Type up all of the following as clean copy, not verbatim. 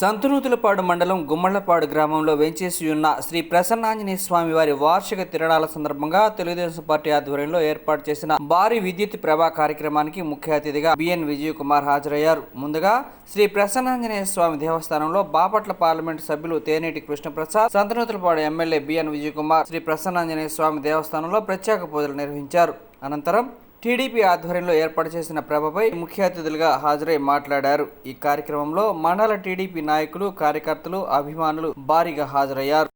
సంతనూతులపాడు మండలం గుమ్మళ్లపాడు గ్రామంలో వేంచేసి ఉన్న శ్రీ ప్రసన్నాంజనేయ స్వామి వారి వార్షిక తిరణాల సందర్భంగా తెలుగుదేశం పార్టీ ఆధ్వర్యంలో ఏర్పాటు చేసిన భారీ విద్యుత్ ప్రభా కార్యక్రమానికి ముఖ్య అతిథిగా బిఎన్ విజయ్ కుమార్ హాజరయ్యారు. ముందుగా శ్రీ ప్రసన్నాంజనేయ స్వామి దేవస్థానంలో బాపట్ల పార్లమెంటు సభ్యులు తేనేటి కృష్ణప్రసాద్, సంతనూతులపాడు ఎమ్మెల్యే బిఎన్ విజయ్ కుమార్ శ్రీ ప్రసన్నాంజనేయ స్వామి దేవస్థానంలో ప్రత్యేక పూజలు నిర్వహించారు. అనంతరం టీడీపీ ఆధ్వర్యంలో ఏర్పాటు చేసిన ప్రభపై ముఖ్య అతిథులుగా హాజరై మాట్లాడారు. ఈ కార్యక్రమంలో మండల టీడీపీ నాయకులు, కార్యకర్తలు, అభిమానులు భారీగా హాజరయ్యారు.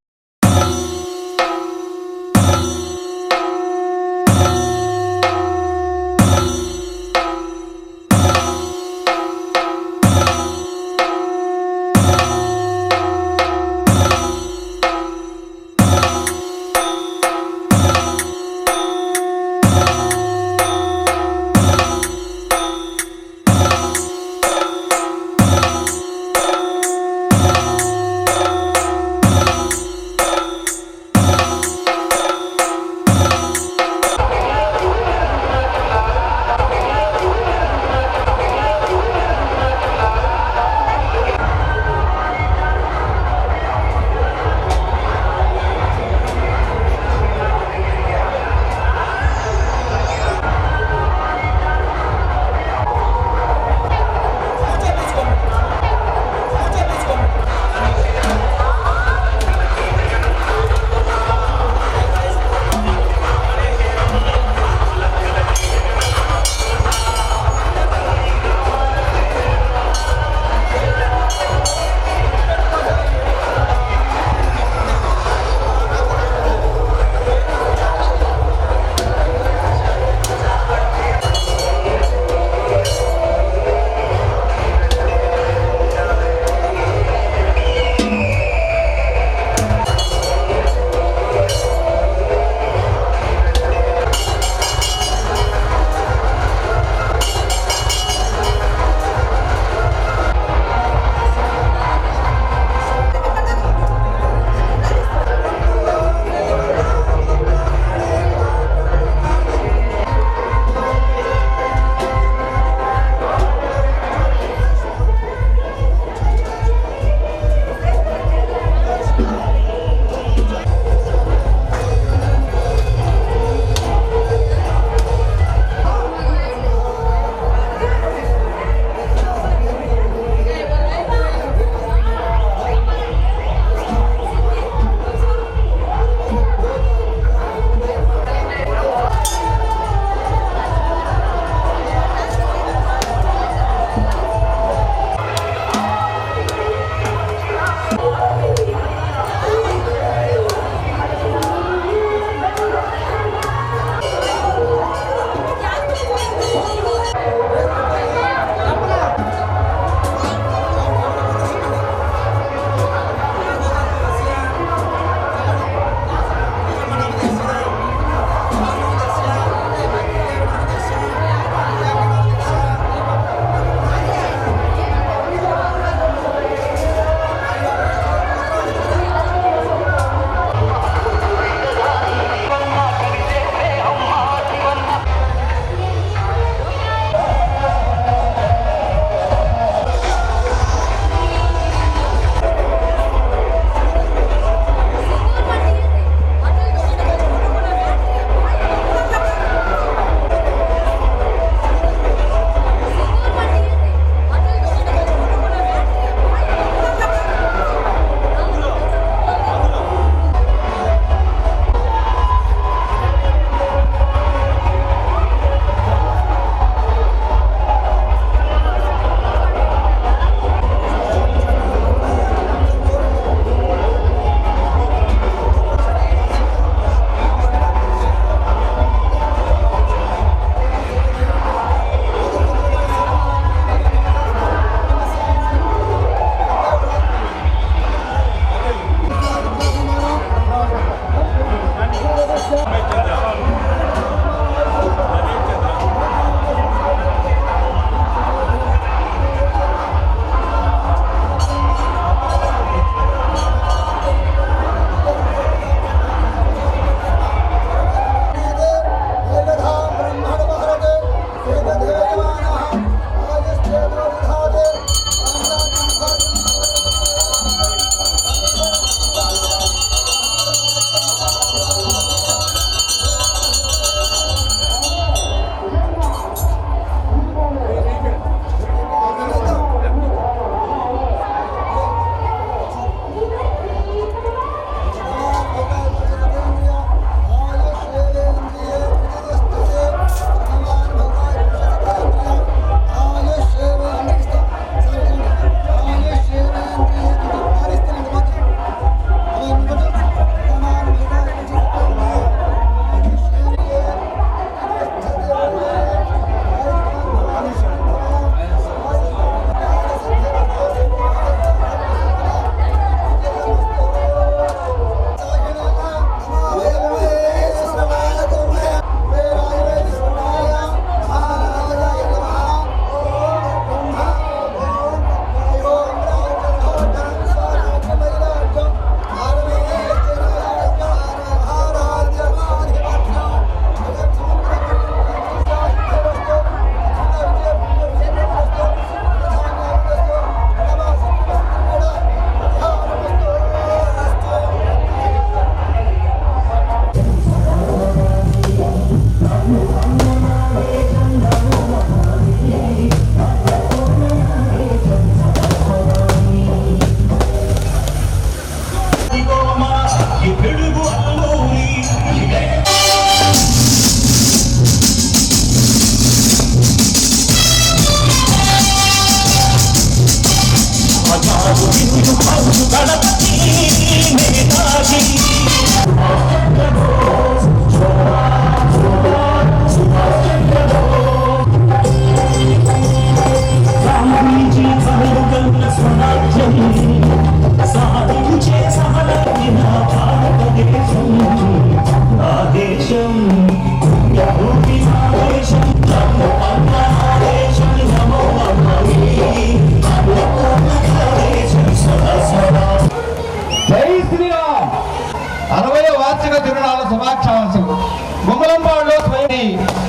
గుమ్మలంపాడులో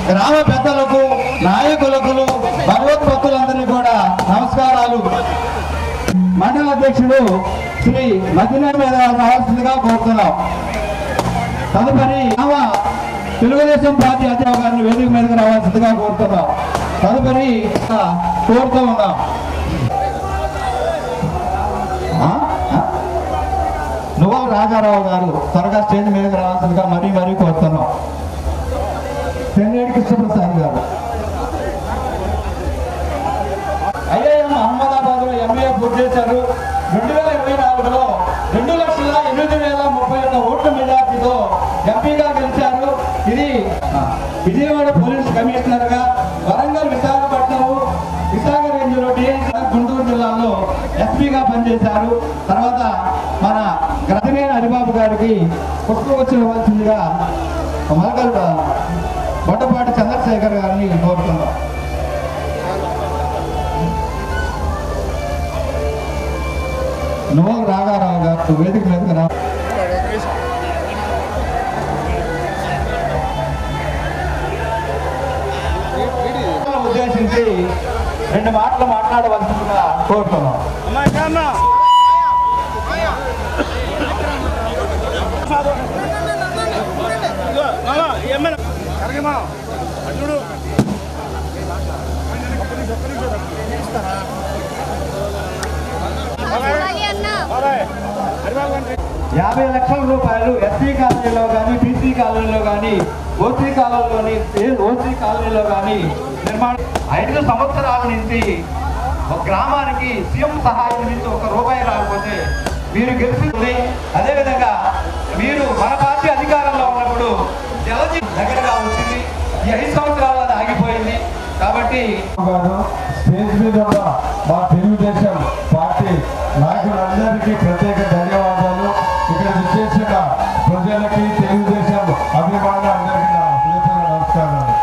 గ్రామ పెద్దలకు నాయకులకు భగవద్భక్తులందరినీ కూడా నమస్కారాలు. మండల అధ్యక్షుడు శ్రీ మదిన మీద రావాల్సిందిగా కోరుతున్నాం. తదుపరి తెలుగుదేశం పార్టీ అధ్యక్షుడు గారిని వేదిక మీదకి రావాల్సిందిగా కోరుతున్నాం. తదుపరి కోరుతూ ఉన్నాం. నువ్వు రాజారావు గారు త్వరగా స్టేజ్ మీదకి రావాల్సిందిగా మరీ కోరుతున్నాం. తెన్నేటి కృష్ణప్రసాద్ గారు ఐఐఎం అహ్మదాబాద్ లో ఎంబీఏ పూర్తి చేశారు. 2024లో 2,08,031 ఓట్ల మెజార్టీతో ఎంపీగా గెలిచారు. ఇది విజయవాడ పోలీస్ కమిషనర్ గా, వరంగల్, విశాఖపట్నం, విశాఖ రేంజ్ లో గుంటూరు జిల్లాలో ఎస్పీగా పనిచేశారు. తర్వాత మన గ్రతినేని హరిబాబు గారికి పుష్పగుచ్చ ఇవ్వాల్సిందిగా మలకల్ బొట్టపాటి చంద్రశేఖర్ గారిని కోరుతున్నాం. నువ్వు రాఘారావు గారు వేదిక మీదకి రా. ఉద్దేశించి 2 మాటలు మాట్లాడవలసిందిగా కోరుతున్నాం. ₹50 లక్షల ఎస్సీ కాలనీలో కానీ, బీసీ కాలనీలో కానీ, ఓసీ కాలనీలో కానీ నిర్మాణం. 5 సంవత్సరాల నుంచి ఒక గ్రామానికి సీఎం సహాయం నుంచి ₹1 రాకపోతే మీరు గెలిచింది. అదేవిధంగా మీరు మన పార్టీ అధికారంలో ఉన్నప్పుడు జలజీవన్ దగ్గరగా వచ్చింది. ఈ 5 సంవత్సరాలు అది ఆగిపోయింది. కాబట్టి స్టేజ్ మీద ఉన్న మా తెలుగుదేశం పార్టీ నాయకులందరికీ ప్రత్యేక ధన్యవాదాలు. ఇక్కడ విశేష ప్రజలకి, తెలుగుదేశం అభిమానులందరికీ నా హృదయపూర్వక నమస్కారాలు.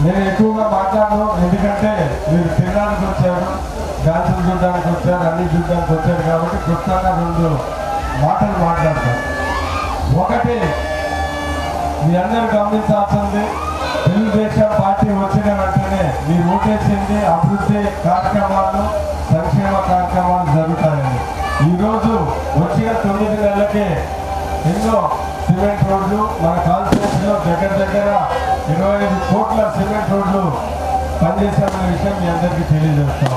నేను ఎక్కువగా మాట్లాడను, ఎందుకంటే మీరు తినడానికి వచ్చారు, డాన్సులు చూడడానికి వచ్చారు, అన్ని చూడడానికి వచ్చారు. కాబట్టి క్లుప్తంగా 2 మాటలు మాట్లాడతాను. ఒకటి, మీ అందరూ గమనించాల్సింది, తెలుగుదేశం పార్టీ వచ్చిన వెంటనే మీరు ఓటేసింది అభివృద్ధి కార్యక్రమాలు, సంక్షేమ కార్యక్రమాలు జరుగుతాయండి. ఈరోజు వచ్చిన 9 నెలలకే ఎన్నో సిమెంట్ రోడ్లు మన కాన్స్టిట్యూన్సీలో దగ్గర 25 కోట్ల సిమెంట్ రోడ్లు పనిచేశామనే విషయం మీ అందరికీ తెలియజేస్తాం.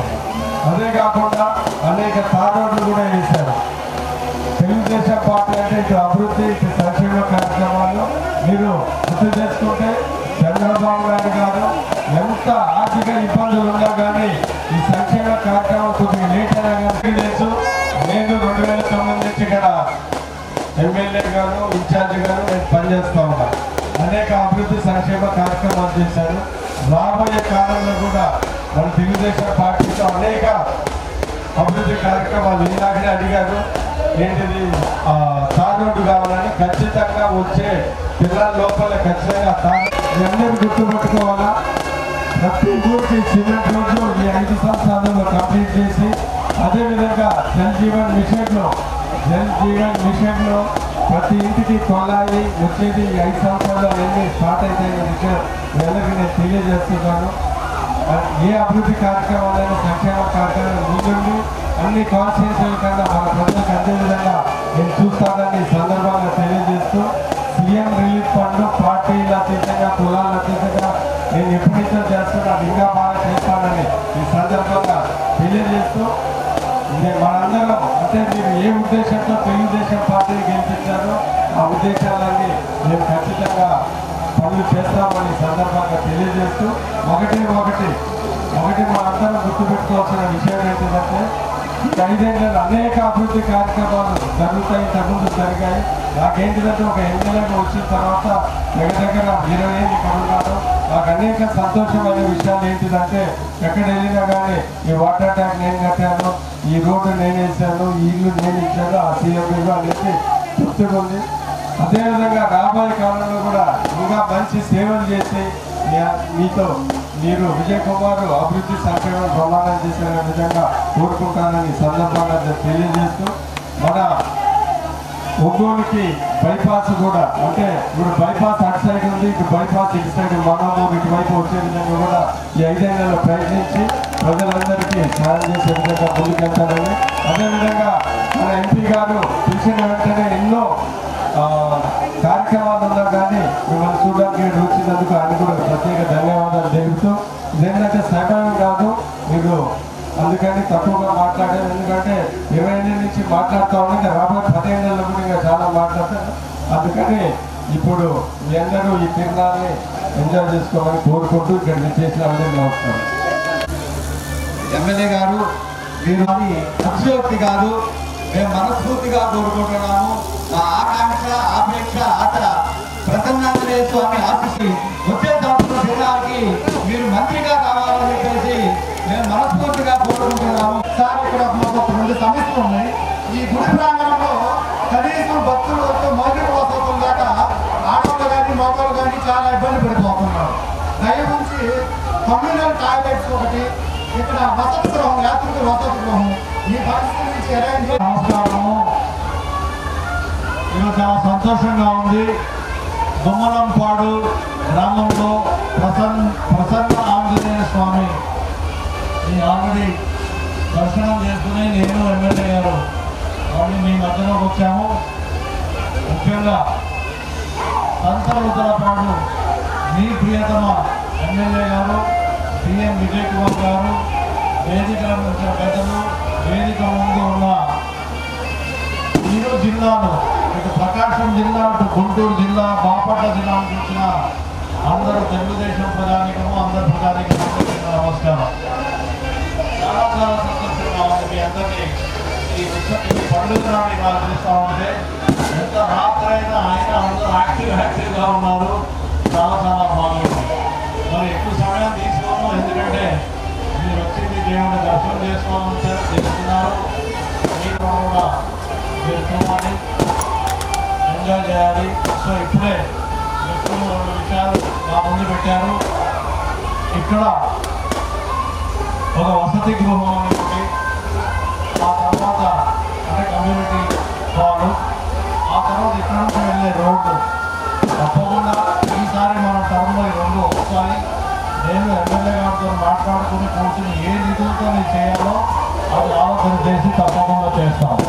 అదే కాకుండా అనేక తార్ రోడ్లు కూడా వేశారు. తెలుగుదేశం పార్టీ అంటే ఇటు అభివృద్ధి, ఇటు సంక్షేమ కార్యక్రమాలు. మీరు గుర్తు చేసుకుంటే చంద్రబాబు నాయుడు గారు ఎంత ఆర్థిక ఇబ్బందులు ఉన్నా కానీ ఈ సంక్షేమ కార్యక్రమం కొద్దిగా లేట్ అయినా కానీ తెలుసు. నేను 2009 నుంచి ఇక్కడ ఎమ్మెల్యే గారు, ఇన్ఛార్జి గారు నేను పనిచేస్తూ ఉన్నాను. అనేక అభివృద్ధి సంక్షేమ కార్యక్రమాలు చేశారు. రాబోయే కాలంలో కూడా మన తెలుగుదేశం పార్టీతో అనేక అభివృద్ధి కార్యక్రమాలు. ఇందాకనే అడిగారు ఏంటిది తార్ రోడ్డు కావాలని. ఖచ్చితంగా వచ్చే పిల్లల లోపల ఖచ్చితంగా మీ అందరూ గుర్తుపెట్టుకోవాలా. ప్రతి ఊరికి సిమెంట్ రోడ్లు ఈ 5 సంవత్సరాలలో కంప్లీట్ చేసి, అదేవిధంగా జల్ జీవన్ మిషన్లో ప్రతి ఇంటికి కొలాయి వచ్చేది 5 సంవత్సరాల్లో ఎన్ని స్టార్ట్ అవుతాయనే విషయం అందరికీ నేను తెలియజేస్తున్నాను. ఏ అభివృద్ధి కార్యక్రమాలైనా, సంక్షేమ కార్యక్రమాలు ముందుండి అన్ని కాన్స్టిట్యూన్సీల కన్నా మన ప్రజలకు అందే విధంగా నేను చూస్తానని సందర్భంగా తెలియజేస్తూ, సీఎం రిలీఫ్ ఫండ్ పార్టీల అతీతంగా, కులాల అతీతంగా నేను ఎప్పటి నుంచో చేస్తున్నాను, ఇంకా బాగా చేస్తానని ఈ సందర్భంగా తెలియజేస్తూ, మనందరం అంటే మీరు ఏ ఉద్దేశంతో తెలుగుదేశం పార్టీని గెలిపించారో ఆ ఉద్దేశాలన్నీ మేము ఖచ్చితంగా పనులు చేస్తామని సందర్భంగా తెలియజేస్తూ, ఒకటి ఒకటి మా అందరం గుర్తుపెట్టుకోవాల్సిన విషయం ఏంటంటే ఈ 5 ఏళ్ళలో అనేక అభివృద్ధి కార్యక్రమాలు జరుగుతాయి, ఇంతకుముందు జరిగాయి. నాకేంటిదంటే ఒక ఎమ్మెల్యేగా వచ్చిన తర్వాత దగ్గర 20 ఏళ్ళు ఇక్కడ ఉన్నాను. నాకు అనేక సంతోషమైన విషయాలు ఏంటిదంటే ఎక్కడ వెళ్ళినా కానీ ఈ వాటర్ ట్యాంక్ నేను కట్టాను, ఈ రోడ్డు నేను వేసాను, ఈ ఇల్లు నేను ఇచ్చాను, ఆ సీఎంగా అనేది గుర్తుకుంది. అదేవిధంగా రాబోయే కాలంలో కూడా ఇంకా మంచి సేవలు చేసి మీతో మీరు విజయ్ కుమార్ అభివృద్ధి సంక్షేమం ప్రమాణం చేసే విధంగా కోరుకుంటానని సందర్భంగా తెలియజేస్తూ మన ఒంగోలుకి బైపాస్ కూడా అంటే ఇప్పుడు బైపాస్ అటు సైడ్ ఉంది, ఇటు బైపాస్ ఇటు సైడ్ మనము ఇటువైపు వచ్చే విధంగా కూడా ఈ 5 ఏళ్లలో ప్రయత్నించి ప్రజలందరికీ సాయం చేసే విధంగా ముందుకెళ్తారని, అదేవిధంగా మన ఎంపీ గారు పిలిచిన వెంటనే ఎన్నో కార్యక్రమాలు ఉన్నా కానీ మిమ్మల్ని చూడడానికి వచ్చినందుకు ఆయన కూడా ప్రత్యేక ధన్యవాదాలు తెలుపుతూ, ఇదేంటంటే సమయం కాదు మీరు అందుకని తక్కువగా మాట్లాడారు. ఎందుకంటే 20 ఏళ్ళ నుంచి మాట్లాడుతూ ఉంటే రాబోయే 10 ఏళ్ళలో కూడా ఇంకా చాలా మాట్లాడతారు. అందుకని ఇప్పుడు మీ అందరూ ఈ తిరునాళ్ళని ఎంజాయ్ చేసుకోవాలని కోరుకుంటూ ఇక్కడ చేసిన అందరికీ నమస్కారం. ఎమ్మెల్యే గారు మీరు అది అతిశయోక్తి కాదు, మేము మనస్ఫూర్తిగా కోరుకుంటున్నాము. మా ఆకాంక్ష ఆపేక్ష ఆశ ప్రసన్నాంజనేయ స్వామి ఆశిస్సు వచ్చే సంవత్సరం జిల్లాకి మీరు మంత్రిగా కావాలని చెప్పేసి మేము మనస్ఫూర్తిగా కోరుకుంటున్నాము. సార్ ఇక్కడ మాకు 2 సమస్యలు ఉన్నాయి. ఈ గుడి ప్రాంగణంలో కనీసం భక్తులు వచ్చే మౌలిక వసతులు దాకా ఆడవాళ్ళు కానీ మగవాళ్ళు కానీ చాలా ఇబ్బంది పడిపోతున్నారు. దయవుంచి కమ్యూనల్ టాయిలెట్స్ ఒకటి, ఇక్కడ వసతి గృహం, యాత్రికుల వసతి గృహం, ఈ పరిస్థితి నుంచి అరేంజ్. నమస్కారము. ఈరోజు చాలా సంతోషంగా ఉంది. గుమ్మలంపాడు గ్రామంలో ప్రసన్న ఆంజనేయ స్వామి ఆల్రెడీ దర్శనం చేసుకుని నేను ఎమ్మెల్యే గారు ఆల్రెడీ మీ మధ్యలోకి వచ్చాము. ముఖ్యంగా సంతరుతలపాడు మీ ప్రియతమ ఎమ్మెల్యే గారు సీఎం విజయ్ కుమార్ గారు, వేదిక పెద్దలు, వేదిక ముందు ఉన్న ఈరోజు జిల్లాలో ఇటు ప్రకాశం జిల్లా, అటు గుంటూరు జిల్లా, బాపట్ల జిల్లా నుంచి వచ్చిన అందరూ తెలుగుదేశం ప్రజానికము, అందరు ప్రజానికము నమస్కారం. చాలా చాలా సంతోషంగా ఉంది మీ అందరినీ ఈ పండుగ నాడు ఇలా చూస్తూ ఉంటే. ఎంత రాత్రైనా ఆయన అందరూ యాక్టివ్గా ఉన్నారు. చాలా చాలా బాగుంది. మరి ఎక్కువ సమయం తీసుకోను, ఎందుకంటే మీరు వచ్చింది దేవుని దర్శనం చేసుకోవాలని తెలుస్తున్నారు. మీరు కూడా చేసుకోవాలి, ఎంజాయ్ చేయాలి. సో ఇప్పుడే ఎక్కువ 2 విషయాలు మా ముందు పెట్టారు. ఇక్కడ ఒక వసతి గృహం అనేది, ఆ తర్వాత అంటే కమ్యూనిటీ హాలు, ఆ తర్వాత ఇక్కడ నుంచి వెళ్ళే రోడ్డు. తప్పకుండా ఈసారి మన టర్మ్లో ఈ 2 వస్తాయి. నేను ఎమ్మెల్యే గారితో మాట్లాడుకుని కూర్చుని ఏ నిధులతో నేను చేయాలో అది ఆలోచన చేసి తప్పకుండా చేస్తాను.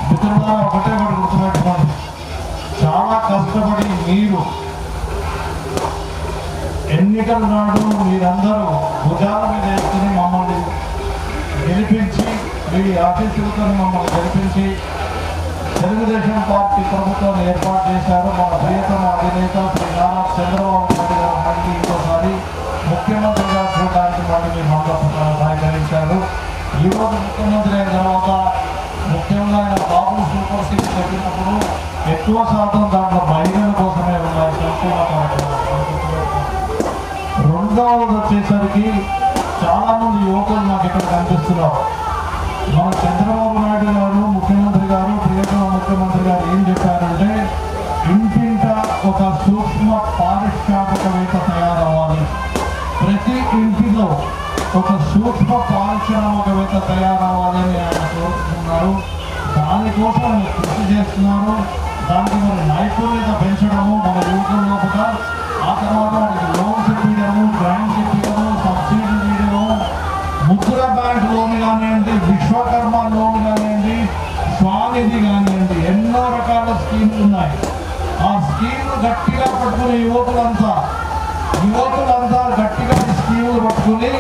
మిత్రులారా, ఒకటే గుర్తుపెట్టుకోండి, చాలా కష్టపడి మీరు ఎన్నికల నాడు మీరందరూ భుజాల మీద వేసుకుని మమ్మల్ని గెలిపించి, మీ ఆశీస్సులతో మమ్మల్ని గెలిపించి తెలుగుదేశం పార్టీ ప్రభుత్వాన్ని ఏర్పాటు చేశారు. మన ప్రియతమ అధినేత శ్రీ నారా చంద్రబాబు నాయుడు గారు మళ్ళీ ఇంకోసారి ముఖ్యమంత్రిగా చూడడానికి మళ్ళీ మీ మండపం సహకరించారు. ఈరోజు ముఖ్యమంత్రి అయిన తర్వాత ముఖ్యంగా ఆయన బాబు సూపర్ సిక్స్ పెట్టినప్పుడు ఎక్కువ శాతం దాంట్లో మహిళల కోసమే ఉన్నాయి సంక్షేమ కార్యక్రమాలు. 2వది వచ్చేసరికి చాలామంది యువకులు నాకు ఇక్కడ కనిపిస్తున్నారు. మన చంద్రబాబు నాయుడు గారు ముఖ్యమంత్రి గారు, ప్రియతమ ముఖ్యమంత్రి గారు ఏం చెప్పారంటే ఇంటింట ఒక సూక్ష్మ పారిశ్రామికవేత్త తయారవ్వాలి, ప్రతి ఇంటిలో ఒక సూక్ష్మ పారిశ్రామికవేత్త తయారవ్వాలని ఆయన కోరుతున్నారు. దానికోసం ఆయన కృషి చేస్తున్నారు. దానికి మరి నైపుణ్యత పెంచడము మన యువకుల్లో కూడా, ఆ తర్వాత వాటికి లోన్స్ ఇప్పించడము, గ్రాంట్స్ ఇప్పించడము, సబ్సిడీ చేయడము, ముద్ర బ్యాంక్ లోన్ కానివ్వండి, విశ్వకర్మ లోన్ కానివ్వండి, స్వానిధి కానివ్వండి, ఎన్నో రకాల స్కీమ్లు ఉన్నాయి. ఆ స్కీమ్లు గట్టిగా పట్టుకునే యువకులంతా గట్టిగా ఈ స్కీములు పట్టుకుని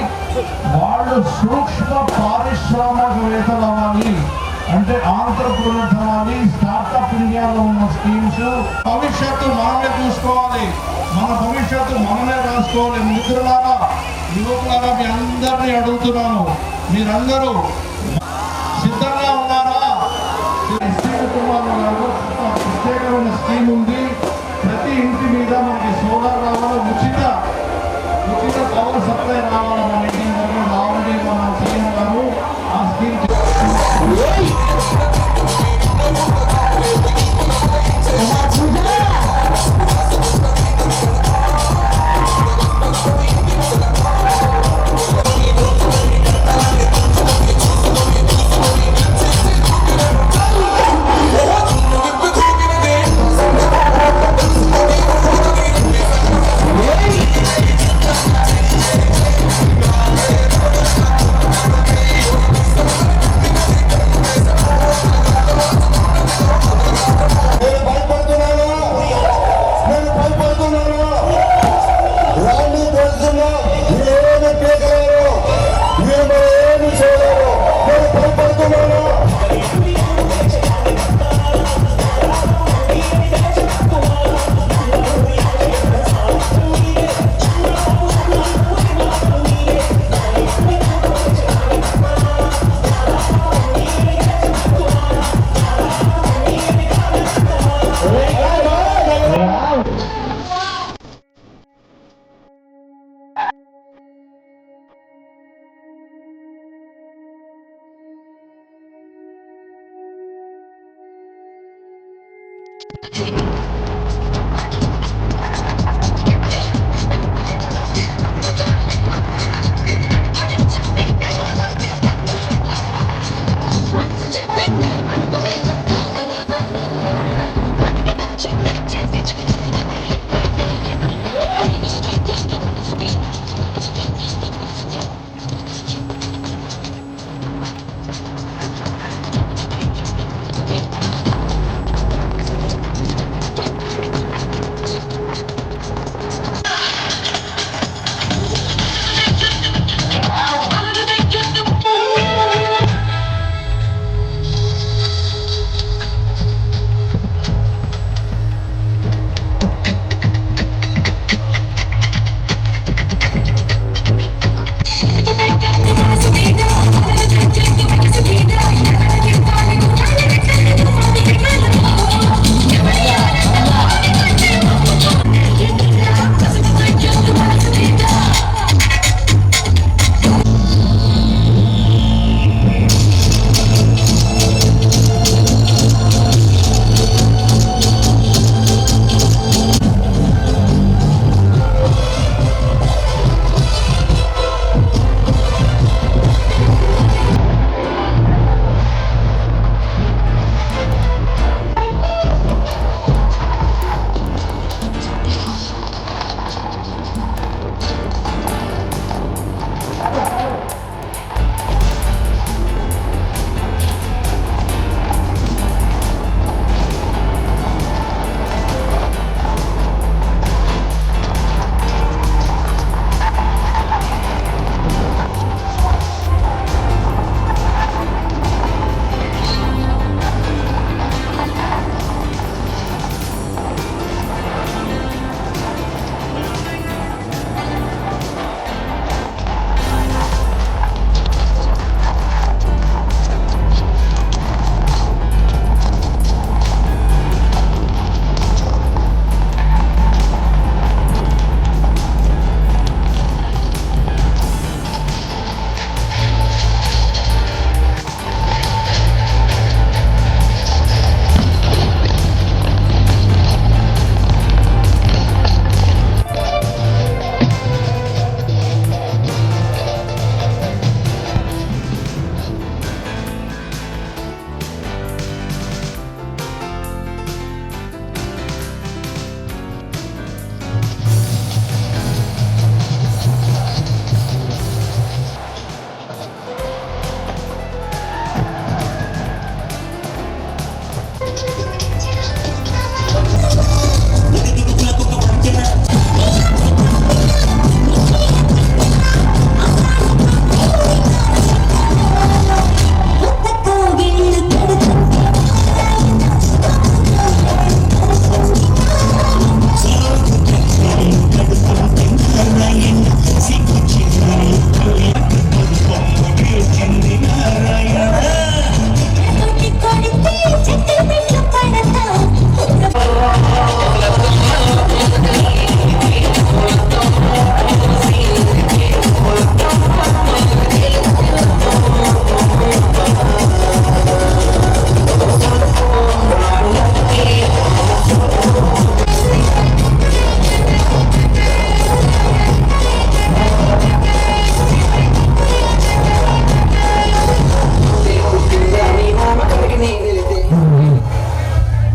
వాళ్ళు సూక్ష్మ పారిశ్రామికవేత్తలు అవ్వాలి, అంటే ఆంధ్రప్రదేశ్ అవ్వాలి. స్టార్టప్ ఇండియాలో ఉన్న స్కీమ్స్ భవిష్యత్తు మనమే చూసుకోవాలి. మన భవిష్యత్తు మనమే రాసుకోవాలి. మిత్రులారా, యువకులారా, మీ అందరినీ అడుగుతున్నాను, మీరందరూ సిద్ధంగా ఉన్నారా? ఎస్సీ కుటుంబాలలో ప్రత్యేకమైన స్కీమ్ ఉంది. ప్రతి ఇంటి మీద మనకి సోలార్ రావాలి, ఉచిత పవర్ సప్లై రావాలి. మన ఇంటి దగ్గర ఆల్రెడీ మన సీఎం గారు ఆ స్కీమ్ Thank you.